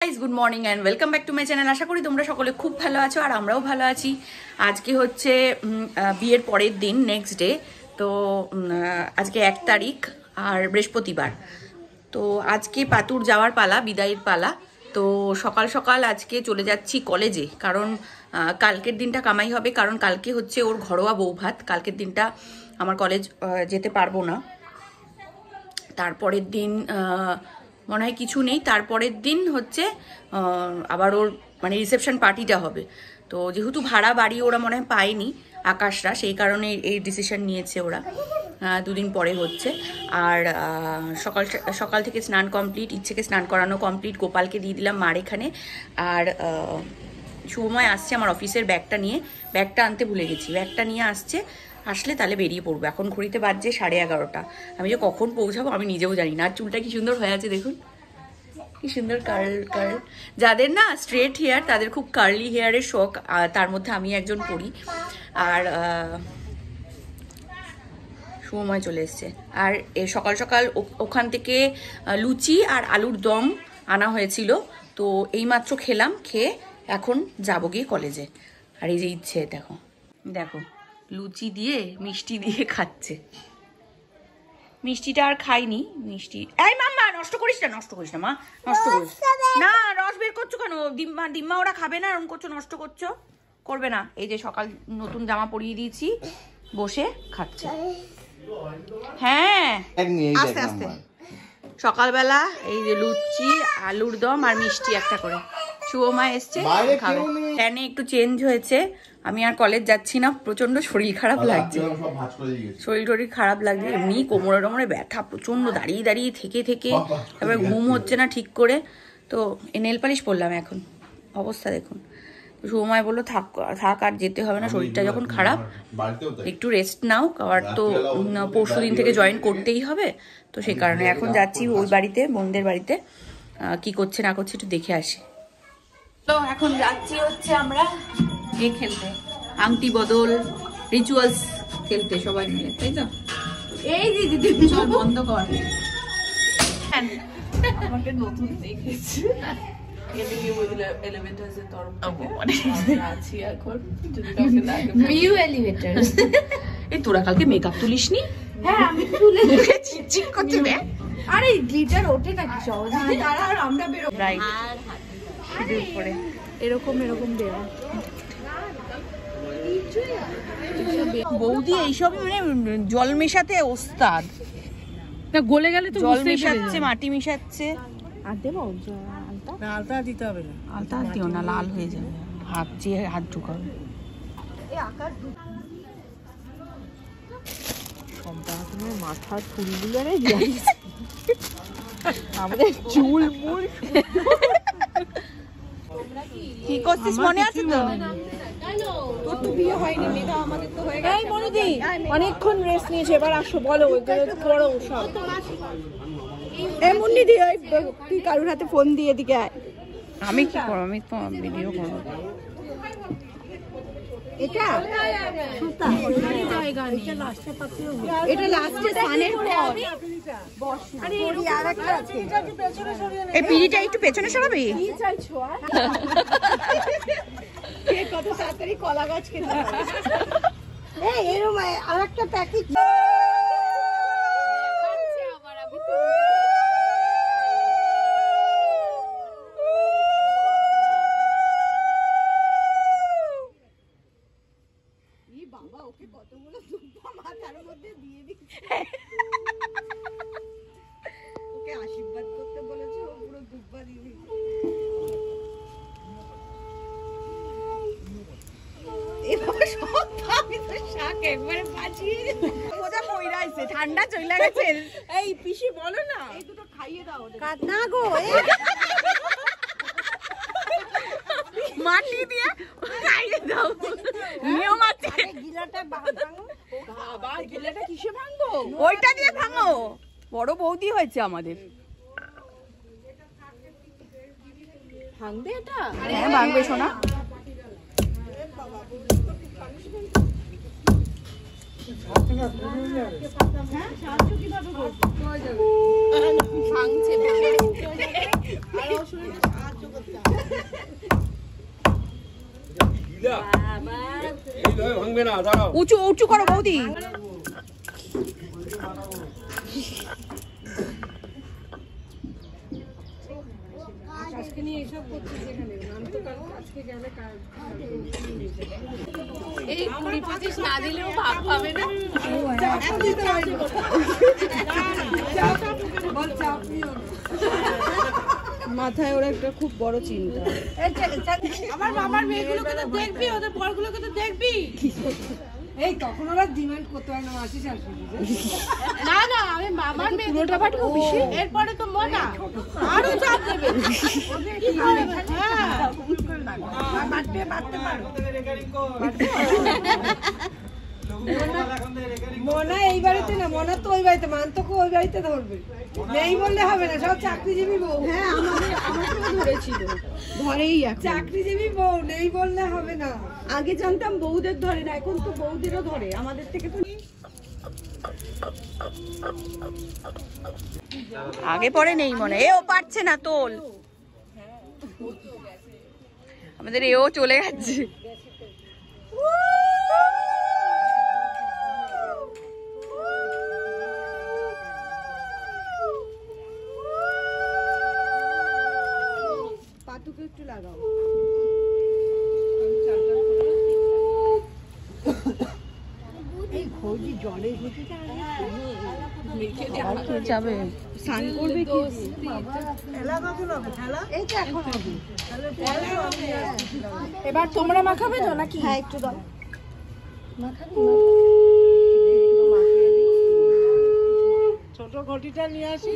Guys good morning and welcome back to my channel. आशा करी তোমরা সকলে খুব ভালো আছো আর আমরাও ভালো আছি। আজকে হচ্ছে বিয়ের পরের দিন, নেক্সট ডে। তো আজকে 1 তারিখ আর বৃহস্পতিবার। তো আজকে পাতুর যাওয়ার পালা, বিদায়ের পালা। তো সকাল সকাল আজকে চলে যাচ্ছি কলেজে, কারণ কালকের দিনটা কামাই হবে, কারণ কালকে হচ্ছে ওর ঘরোয়া বৌভাত। কালকের দিনটা আমার কলেজ যেতে পারবো না। তারপরের দিন মনে হয় কিছু নেই। তারপরের দিন হচ্ছে আবার ওর মানে রিসেপশন পার্টিটা হবে। তো যেহেতু ভাড়া বাড়ি ওরা মনে হয় পায়নি আকাশরা, সেই কারণে এই ডিসিশন নিয়েছে ওরা। 2 দিন পরে হচ্ছে। আর সকাল থেকে স্নান কমপ্লিট, ইচ্ছেকে স্নান করানো কমপ্লিট, গোপালকে দিয়ে দিলাম মার এখানে। আর শুভময় আসছে আমার অফিসের ব্যাগটা নিয়ে, ব্যাগটা আনতে ভুলে গেছি, ব্যাগটা নিয়ে আসলে তাহলে বেরিয়ে পড়বো। এখন ঘড়িতে বাজছে 11:30। আমি যে কখন পৌঁছাবো আমি নিজেও জানি না। আর চুলটা কি সুন্দর হয়ে আছে দেখুন, কি সুন্দর কার্ল। যাদের না স্ট্রেট হেয়ার তাদের খুব কার্লি হেয়ারের শখ, তার মধ্যে আমি একজন পড়ি। আর সময় চলে এসছে। আর সকাল সকাল ওখান থেকে লুচি আর আলুর দম আনা হয়েছিল, তো এইমাত্র খেলাম, খেয়ে এখন যাবো গিয়ে কলেজে। আর এই যে ইচ্ছে দেখো দেখো, লুচি দিয়ে মিষ্টি দিয়ে খাচ্ছে। মিষ্টিটা আর খাইনি, মিষ্টি। এই মাম্মা নষ্ট করিস না মা, নষ্ট করিস না। রস বের করছো কেন? ডিম্মা ওরা খাবে না, এরকম করছো, নষ্ট করছো। করবে না। এই যে সকাল নতুন জামা পরিয়ে দিয়েছি, বসে খাচ্ছে। হ্যাঁ আস্তে আস্তে। সকালবেলা এই যে লুচি, আলুর দম আর মিষ্টি একটা করে। শুভমা এসছে খাবে। ফ্যানে একটু চেঞ্জ হয়েছে, আমি আর কলেজ যাচ্ছি না। প্রচন্ড শরীর খারাপ লাগছে, শরীর খারাপ লাগছে। এমনি কোমরে ব্যথা প্রচন্ড, দাঁড়িয়ে দাঁড়িয়ে থেকে তারপরে ঘুম হচ্ছে না ঠিক করে। তো নেল পালিশ পরলাম, এখন অবস্থা দেখুন। শুভময় বললো থাক আর যেতে হবে না, শরীরটা যখন খারাপ একটু রেস্ট নাও। আর তো পরশুদিন থেকে জয়েন করতেই হবে, তো সেই কারণে এখন যাচ্ছি ওই বাড়িতে, বোনদের বাড়িতে। কি করছে না করছে একটু দেখে আসি। তো এখন যাচ্ছি হচ্ছে আমরা খেলতে, আংটি বদল রিচুয়ালস খেলতে সবাই মিলে, তাই তো? এই দিদি বন্ধ কর, আমাকে নতুন দেখেছি। তোরা কালকে মেকআপ তুলিসনি? হ্যাঁ আমি তুলে চিকচিক করছি। আরে গ্লিটার ওঠে নাকি সহজে? আমরা বেরো রাইট পরে এরকম দেওয়া। বৌদি এইসব মানে জল মেশাতে ওস্তাদ। না গলে গেলে তো জল মেশাচ্ছে, মাটি মিশাচ্ছে। আর দেবো আলতা দিতে হবে না, আলতা দিও না, লাল হয়ে যাবে। হাত ঢুকাবে। মাথার ফুলগুলো আমাদের চুল মুল কি করছিস মনে আছে তো? তোর তো বিয়ে হয়নি, মেয়েটা আমাদের তো হয়ে গেছে। এই মনুদি অনেকক্ষণ রেস্ট নিয়েছে, এবার আসো বলো করো সব। এই মুন্নিদি তুই কারুর হাতে ফোন দিয়ে দিকে আয়। আমি কি করব? আমি তো ভিডিও করব। এটা এটা লাস্টে সানের পর। আরে আরেকটা আছে, এই পিড়িটা একটু পেছনে সরাবি। কি চাইছো? কে কত তাড়াতাড়ি কলা গাছ খেতে পারে। এই এরকম আরেকটা প্যাকেট আশীর্বাদ করতে বলেছে, ও পুরো দুব্বা দিয়ে দিয়েছে। ঠান্ডা চলে গেছে। এই পিসি বলো না, এই দুটো খাইয়ে দাও না গো। মাটি দিয়ে খাইয়ে দাও, নিয়ম আছে। গিলাটা ভাঙো, বাবা গিলাটা কিসে ভাঙবো? ওইটা দিয়ে ভাঙো। বড় বৌদি হয়েছে আমাদের। ভাঙবে এটা? হ্যাঁ ভাঙবে সোনা। ভাঙছে উঁচু উঁচু করো বৌদি। এই 20-25 না দিলেও ভাব পাবে না। মাথায় ওর একটা খুব বড় চিন্তা। আমার মামার মেয়েগুলোকে তো দেখবি, ওদের বরগুলোকে তো দেখবি। এই তখন ওরা ডিমান্ড করতে হয় না মাসি শাশুড়ি। না না, আমি মামার মেয়ে পুরোটা পাঠবো বেশি, এরপরে তো মনা আরো চাপ দেবে। কি করে? হ্যাঁ বাড়তে পারো। মনা এই বাড়িতে না, মনা তো ওই বাড়িতে, মান্তকে ওই বাড়িতে ধরবে। নেই বললে হবে না, সব চাকরিজীবী বউ। হ্যাঁ আমাকেও ধরেছিল, ধরেই চাকরিজীবী বউ, নেই বললে হবে না। আগে জানতাম বউদের ধরে না, এখন তো বউদেরও ধরে, আমাদের থেকে তো। আগে পরে নেই মনে, ও পারছে না তোল। আমাদের এও চলে গেছে। পাতুকে একটু লাগাও। এই খোঁজি জলে যাবে স্নান করবে কি? এই তো এখন হবে। এবার তোমরা মাখাবে তো নাকি? হ্যাঁ একটু দাও। ছোট ঘটিটা নিয়ে আসি।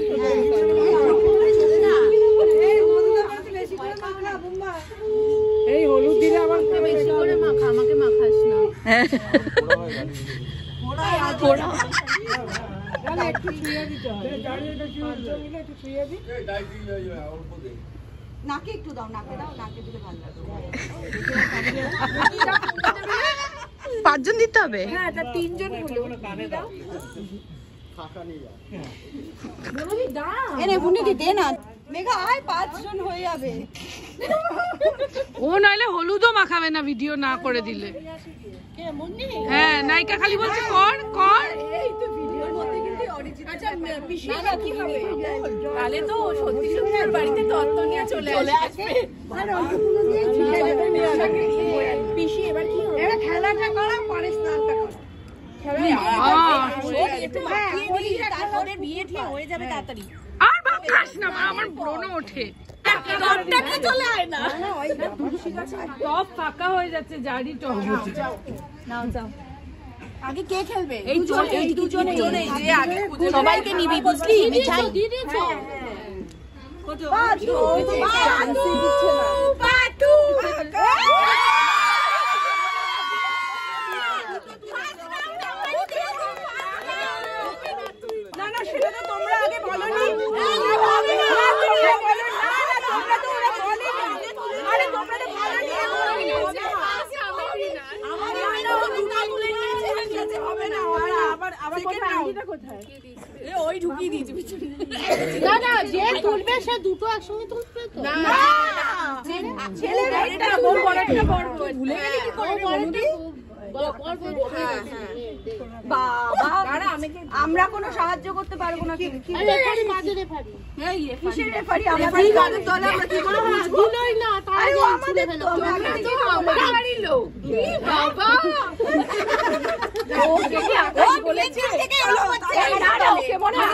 এই হলুদ দিলে আবার বেশি করে মাখা, আমাকে মাখাস না। একটু ছুঁয়ে দিতে হবে। একটু ছুঁয়ে দিই। নাকে একটু দাও, নাকে দাও, নাকে দিলে ভালো লাগবে। 5 জন দিতে হবে। হ্যাঁ, তা 3 জন হলো। এনে বুনিদি দে না। মেঘা আয়, 5 জন হয়ে যাবে। ও নাইলে হলুদও মাখাবে না ভিডিও না করে দিলে। হ্যাঁ নায়িকা খালি বলছে কর কর। এই তো ভিডিওর মধ্যে কিন্তু অরিজিনাল। আচ্ছা পিসি কি হবে? তাহলে তো সত্যি সত্যি আর বাড়িতে তত্ত্ব নিয়ে চলে আসবে। আর অল্পগুলো দিয়ে ছুঁয়ে দেবে পিসি এবার কি হবে? এবার খেলাটা করো, পরে স্নানটা করো। তারপরে বিয়ে ঠিক হয়ে যাবে তাড়াতাড়ি। আর বাতাস না, আমার ব্রণ ওঠে। চলে আয় না। টপ ফাঁকা হয়ে যাচ্ছে, জারি টপ। নাও যাও। আগে কে খেলবে? এই দুজনে যে আগে সবাইকে নিবি, বুঝলি? মিঠাই দিয়ে দিয়েছো? পাতু না না, সেটা তো তোমরা আগে বলোনি। আরে তোমরা তো বলোনি। ওই ঢুকিয়ে দিয়েছে পিছনে। না না, যে তুলবে সে দুটো একসঙ্গে তুলবে তো। না ছেলে একটা বড় একটা বড় ভুলে গেলি কি করে বলদি? বাবা আমরা কোনো সাহায্য করতে পারবো না। রেফারি মাঝে রেফারি। এই কিসের রেফারি? আমাদের দলে আমরা কি করে বুঝলোই না, তার আগে আমাদের তো আমরা বাড়ির লোক। বাবা ওকে কি আকাশ বলেছে থেকে এলো হচ্ছে না, ওকে মনে হয়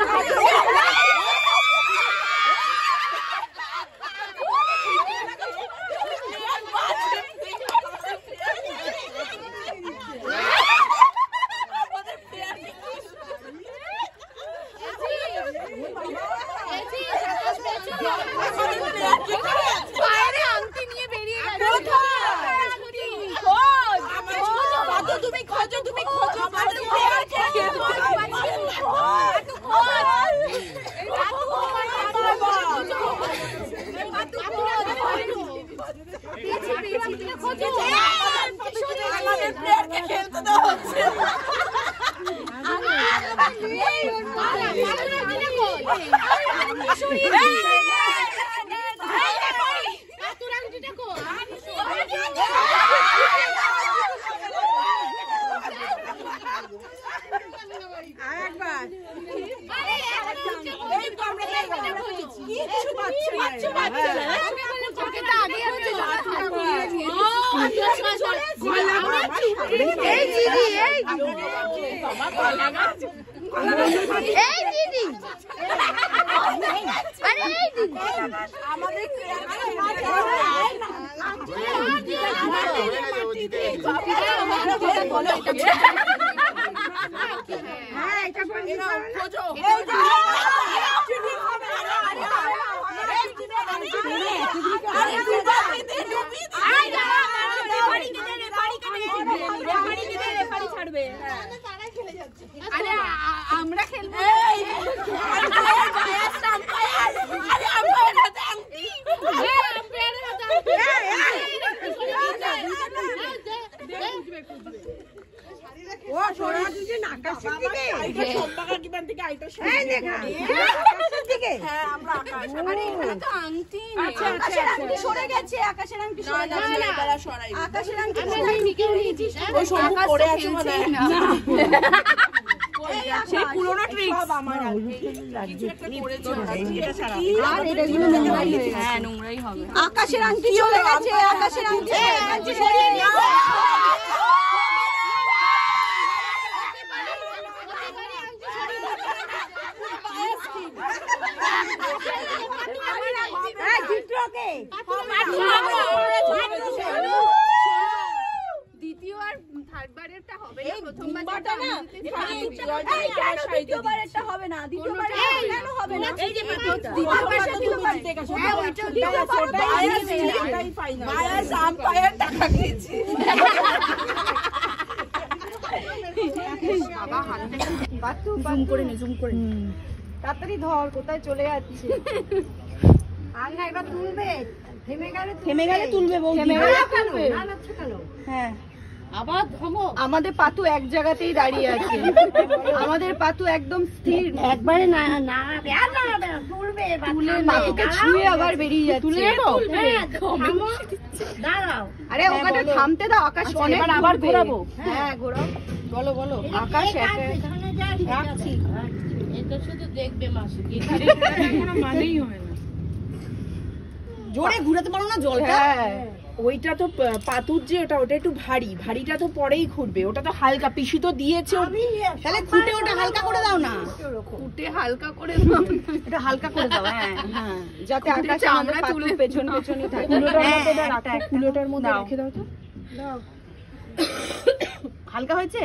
তুমি খোঁজো, তুমি খোঁজো। আমরা খেলবো সরে গেছে আকাশের আংটি আকাশের আংটি পড়ে আছে সেই পুরোনো ট্রিক্স হ্যাঁ নোংরাই হবে আকাশের আংটি চলে গেছে আকাশের আংটি সরিয়ে নিয়ে দ্বিতীয়বার থার্ডবারেরটা হবে না প্রথমবারটা না দ্বিতীয়বারেরটা হবে না দ্বিতীয়বার কেন হবে না এই যে দ্বিতীয়বারটা দিল বাড়িতে গেছে ওইটা দ্বিতীয়বারটাই ফাইনাল বায়াস আম্পায়ার টাকা খেয়েছে বাবা হাত থেকে জুম করে নে জুম করে তাড়াতাড়ি ধর কোথায় চলে যাচ্ছে আর না এবার তুলবে থেমে গেলে তুলবে বউ থেমে গেলে তুলবে হ্যাঁ আবার থামো আমাদের পাতু এক জায়গাতেই দাঁড়িয়ে আছে আমাদের পাতু একদম স্থির একবারে না না তুলবে তুলে পাতুকে ছুঁয়ে আবার বেরিয়ে যাচ্ছে তুলে দাঁড়াও আরে ওখানে থামতে দাও আকাশ অনেক আবার ঘোরাবো হ্যাঁ ঘোরাও বলো বলো আকাশ রাখছি এটা শুধু দেখবে মাসি কোনো মানেই হয় না। জোরে ঘুরাতে পারো না জলটা ওইটা তো পাতুর যে ওটা একটু ভারীটা তো পরেই ঘুরবে ওটা তো হালকা পিসি তো দিয়েছে তাহলে খুঁটে ওটা হালকা করে দাও না খুঁটে হালকা করে দাও এটা হালকা করে দাও হ্যাঁ হ্যাঁ যাতে আকাশে আমরা তুলে পেছন পেছনই থাকে কুলোটার মধ্যে রেখে দাও তো দাও হালকা হয়েছে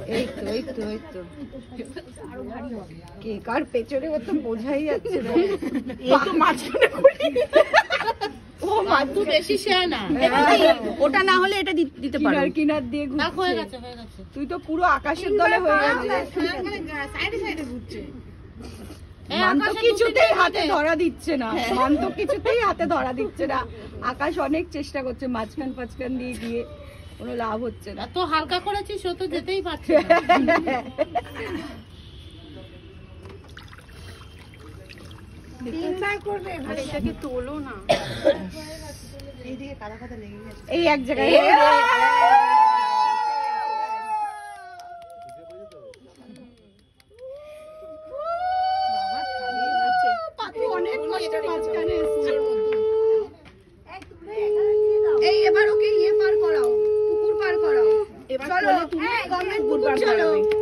এই তো কে কার পেছনে তো বোঝাই যাচ্ছে না ও মাতু বেশি শেয়ানা ওটা না হলে এটা দিতে পারো কিনার দিয়ে হয়ে গেছে তুই তো পুরো আকাশের দলে হয়ে গেছে সাইডে সাইডে ঘুরছে মান তো কিছুতেই হাতে ধরা দিচ্ছে না আকাশ অনেক চেষ্টা করছে মাঝখান দিয়ে গিয়ে কোনো লাভ হচ্ছে না তো হালকা করেছিস ও তো যেতেই পারছে এটাকে তোলো না এই এক জায়গায় এই এবার ওকে ইয়ে পার করাও পুকুর পার করাও এবার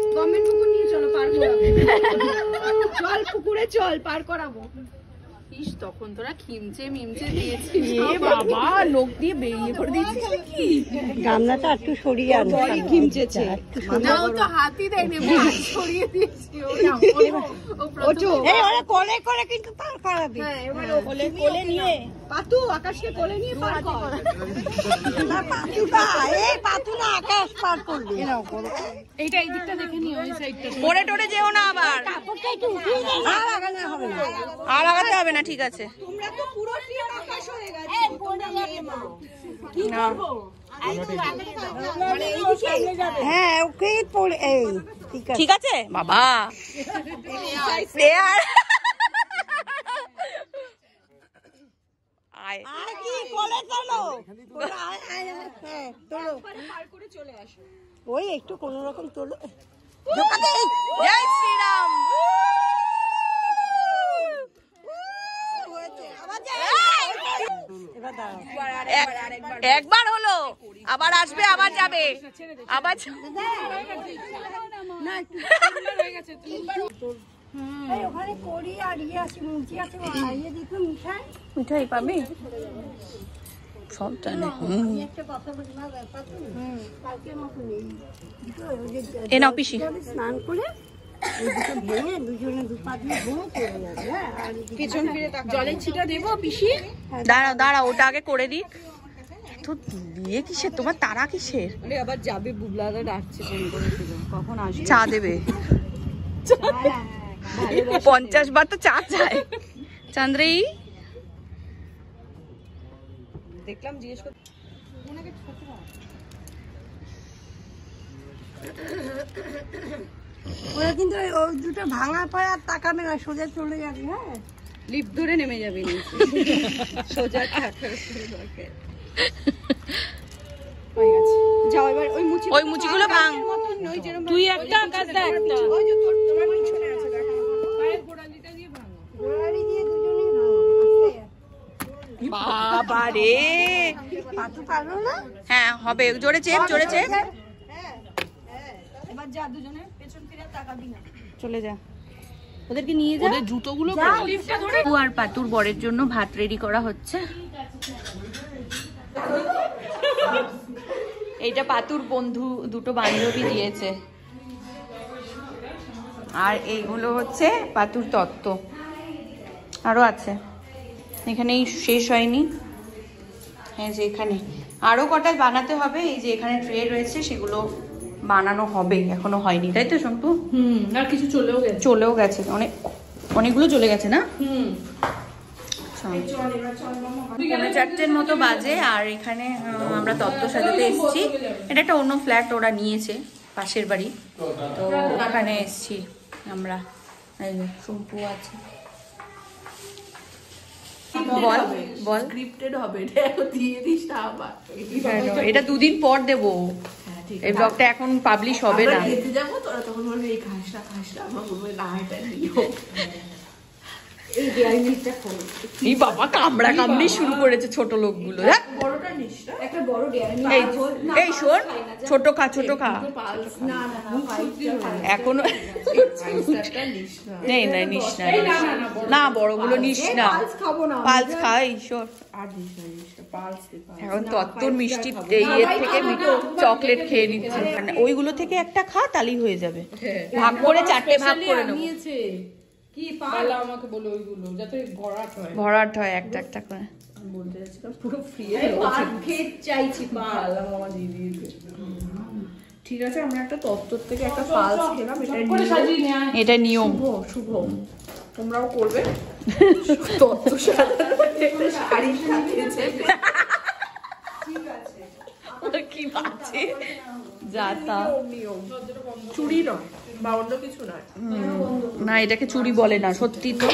গভর্নমেন্ট পুকুর নিয়ে চলো পার করাবো চল পুকুরে চল পার করাবো ইস তখন তোরা খিমচে দিয়েছিস বাবা লোক দিয়ে বেরিয়ে করে দিয়েছিস কি গামলাটা একটু সরিয়ে আনো জলই খিমচেছে না ও তো হাতই দেয়নি সরিয়ে দিয়েছি ওরা কোলে করে কিন্তু পার করাবে কোলে নিয়ে পাতু আকাশকে কোলে নিয়ে পার কর পাতু না আকাশ পার করবে এইটা এই দিকটা দেখে নিও ওই সাইডটা পরে টোরে যেও না আবার আর আগানো হবে না আর আগাতে হবে না ঠিক আছে তোমরা তো পুরো টিম আকাশ হয়ে গেছে কি করবো হ্যাঁ ওকে পড়ে এই ঠিক আছে বাবা প্লেয়ার আয় আর কি কোলে চলো তোলো পার করে চলে আসো ওই একটু কোনো রকম তোলো জয় শ্রীরাম একবার হলো, আবার আসবে, আবার যাবে, আবার ওখানে করি আর ইয়ে আছে, মুচি আছে, ইয়ে দিত মিঠাই। মিঠাই পাবি সব জানে। একটা কথা বলি, না ব্যাপার তো কালকে মতো নেই। এ নাও পিসি। স্নান করে এই দুটো ভেঙে দুজনে দু পা দিয়ে ভেঙে চলে যাবে। হ্যাঁ, আর পিছন ফিরে জলের ছিটা দেবো পিসি? দাঁড়াও দাঁড়াও, ওটা আগে করে দিক। তো দিয়ে কিসের, তোমার তারা কিসের? আবার যাবে, বুবলাদা ডাকছে ফোন করেছিল, কখন আসবে? চা দেবে 50 বার তো চা চায় চান্দ্রেই। দেখলাম জিজ্ঞেস করতে। ওরা কিন্তু ওই দুটো ভাঙার পরে আর তাকাবে না, সোজা চলে যাবে। হ্যাঁ, লিফট ধরে নেমে যাবে সোজা দরকার। যাও এবার ওই মুচি, ওই মুচিগুলো ভাঙ। তুই একটা আকাশ দেখ, ওই যে তোমার পিছনে আছে দেখ, পায়ের গোড়ালিটা দিয়ে ভাঙ, গোড়ালি দিয়ে দুজনেই ভাঙো। বাবা রে, পাতু পারো না? হ্যাঁ হবে, জোরে চেপ, জোরে চেপ। এবার যা দুজনে পেছন ফিরে তাকাবি না। চলে যা, ওদেরকে নিয়ে যা। ওদের জুতোগুলো পাতু আর পাতুর বরের জন্য ভাত রেডি করা হচ্ছে। এইটা পাতুর বন্ধু দুটো বান্ধবী দিয়েছে, আর এইগুলো হচ্ছে পাতুর তত্ত্ব। আরো আছে, এখানেই শেষ হয়নি। হ্যাঁ, যে এখানে আরো কটা বানাতে হবে। এই যে এখানে ট্রে রয়েছে, সেগুলো বানানো হবে, এখনো হয়নি, তাই তো শম্পু? আর কিছু চলেও গেছে, অনেকগুলো চলে গেছে না? 4:30 মতো বাজে। আর এখানে আমরা তত্ত্ব সাজাতে এসেছি। এটা একটা অন্য ফ্ল্যাট, ওরা নিয়েছে পাশের বাড়ি, তো ওখানে এসেছি আমরা। শম্পু আছে, বল বল। স্ক্রিপ্টেড হবে, এটা দিয়ে দিস না আবার। এটা 2 দিন পর দেবো, এই ব্লগটা এখন পাবলিশ হবে না। খেতে যাবো, তোরা তখন বলবি এই খাস না, আমার বলবে না, এটা দিও। এই ডেয়ারি মিল্কটা খোল, এই বাবা কামড়া কামড়ি শুরু করেছে ছোট লোকগুলো। দেখ বড়টা নিস না, একটা বড় ডেয়ারি এই এই শোন, ছোট খা, ছোট খা। না না এখনো পালসটা নিস না। নেই নাই, নিস না, না বড়গুলো নিস না। খাবো না, পালস খাই শোন। আর নিস না, পালস এখন তত্ত্বর মিষ্টি ইয়ের থেকে চকলেট খেয়ে নিচ্ছে। ওইগুলো থেকে একটা খা, তাহলেই হয়ে যাবে। ভাগ করে 4টে ভাগ করে নেবো। নিয়েছে কি পালা, আমাকে বলো ওইগুলো যাতে ভরাট হয়, ভরাট হয় একটা একটা করে। বলতে যাচ্ছিলাম পুরো ফ্রি খেত চাইছি, পাল আমার দিদি। ঠিক আছে, আমরা একটা তত্ত্বর থেকে একটা পালস খেলাম, এটা নিয়ম, শুভ তোমরাও করবে। তত্ত্ব সাজানো শাড়ি সাজিয়েছে, কি বাজে যা তা। নিয়ম চুরি নয় বা অন্য কিছু নয়। না, এটাকে চুরি বলে না, সত্যি তো।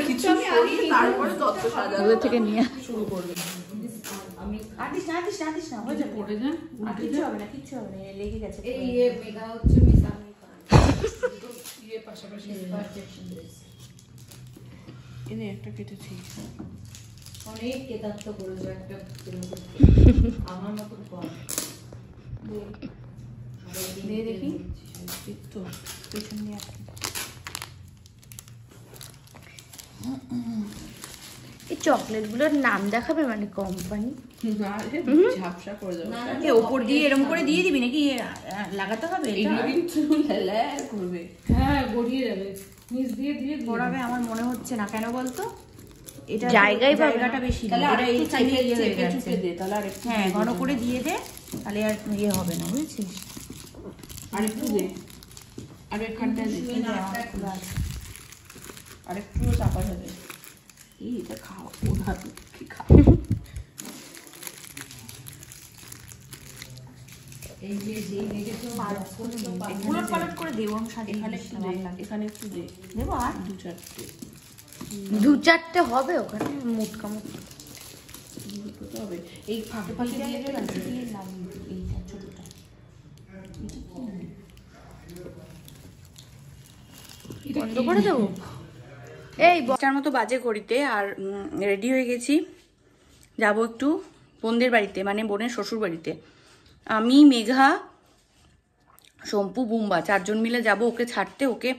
কিছু সরিয়ে তারপরে তত্ত্ব সাজানো ওদের থেকে নিয়ে শুরু করবে। আমি আদিস না, আদিস না, আদিস না, হয়ে যাবে, পড়ে যা, কিচ্ছু হবে না, কিচ্ছু হবে না, লেগে গেছে। এই মেগা হচ্ছে আমি সামনে দিয়ে পাশাপাশি এনে একটা কেটেছি। অনেক কেতাত্ত করেছো একটা আমার মতন কম দিয়ে দেখি তো পেছন দিয়ে আসি। এই চকলেটগুলোর নাম দেখাবে, মানে কোম্পানি? ঝাপসা করে দেবো, কি ওপর দিয়ে এরকম করে দিয়ে দিবি নাকি লাগাতে হবে? এগুলো কিন্তু ল্যাল করবে। হ্যাঁ, গড়িয়ে যাবে, নিচ দিয়ে দিয়ে পড়াবে আমার মনে হচ্ছে না, কেন বলতো? এটা জায়গাটা বেশি না, এটা এই সাইডে ইয়ে হয়ে গেছে। তাহলে আর একটু, হ্যাঁ, ঘন করে দিয়ে দে, তাহলে আর ইয়ে হবে না, বুঝছিস? আর একটু দে, আর এখানটা দে, আর একটু চাপা যাবে। এটা খাও, ওরা কি খাও। এই যে যেই মেঘেছো উলট পালট করে দেবো, আমি সাজিয়ে এখানে একটু দে, এখানে একটু দে, দেবো। আর 2-4টে 2-4টে হবে ওখানে, মুটকা মুটকা হবে। এই ফাঁকে ফাঁকে দিয়ে দেবে, এইটা ছোটটা বন্ধ করে দেবো। এই 10টার মতো বাজে ঘড়িতে, আর রেডি হয়ে গেছি। যাব একটু বোনদের বাড়িতে, মানে বোনের শ্বশুর বাড়িতে। আমি, মেঘা, শম্পু, বুম্বা 4 জন মিলে যাব ওকে ছাড়তে। ওকে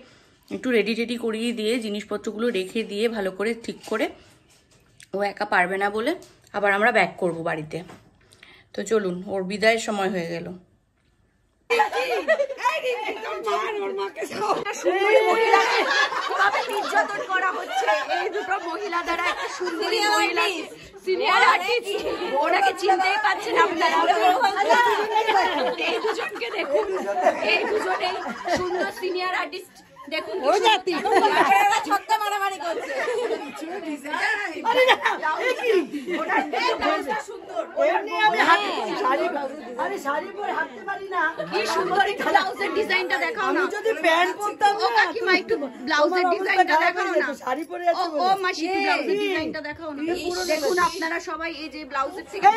একটু রেডি টেডি করিয়ে দিয়ে জিনিসপত্রগুলো রেখে দিয়ে ভালো করে ঠিক করে, ও একা পারবে না বলে আবার আমরা ব্যাক করব বাড়িতে। তো চলুন, ওর বিদায়ের সময় হয়ে গেল। নির্যাতন করা হচ্ছে এই দুটো মহিলা দ্বারা। একটা সুন্দরী মহিলা, সিনিয়র আর্টিস্ট, ওনাকে চিনতেই পারছেন আপনারা। এই দুজনকে দেখুন, এই দুজনেই সুন্দর সিনিয়র আর্টিস্ট। দেখুন ছক্কা মারামারি করছে। কি সুন্দর ব্লাউজের ডিজাইনটা দেখাও না। ও কাকিমা একটু ব্লাউজের ডিজাইনটা দেখাও না। ও মাসি একটু ব্লাউজের ডিজাইনটা দেখাও না। দেখুন আপনারা সবাই এই যে ব্লাউজের থেকে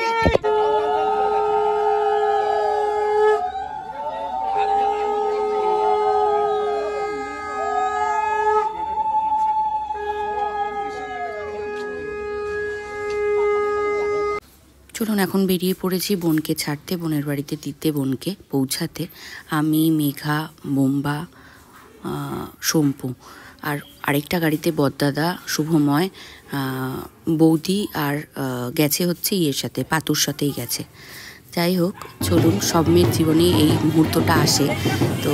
চলুন এখন বেরিয়ে পড়েছি বোনকে ছাড়তে, বোনের বাড়িতে দিতে, বোনকে পৌঁছাতে। আমি, মেঘা, বোম্বা, শম্পু আর আরেকটা গাড়িতে বড়দাদা, শুভময়, বৌদি আর গেছে হচ্ছে ইয়ের সাথে, পাতুর সাথেই গেছে। যাই হোক, চলুন, সব মেয়ের জীবনে এই মুহূর্তটা আসে, তো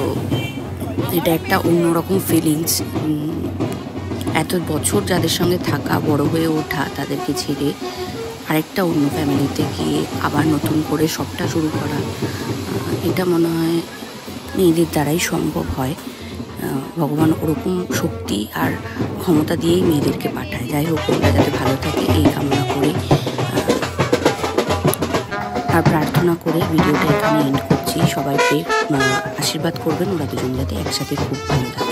এটা একটা অন্যরকম ফিলিংস। এত বছর যাদের সঙ্গে থাকা, বড় হয়ে ওঠা, তাদেরকে ছেড়ে আরেকটা অন্য ফ্যামিলিতে গিয়ে আবার নতুন করে সবটা শুরু করা, এটা মনে হয় মেয়েদের দ্বারাই সম্ভব হয়। ভগবান ওরকম শক্তি আর ক্ষমতা দিয়েই মেয়েদেরকে পাঠায়। যাই হোক, ওরা যাতে ভালো থাকে এই কামনা করে আর প্রার্থনা করে ভিডিওটা এখানে এন্ড করছি। সবাইকে আশীর্বাদ করবেন ওরা দুজন যাতে একসাথে খুব ভালো থাকে।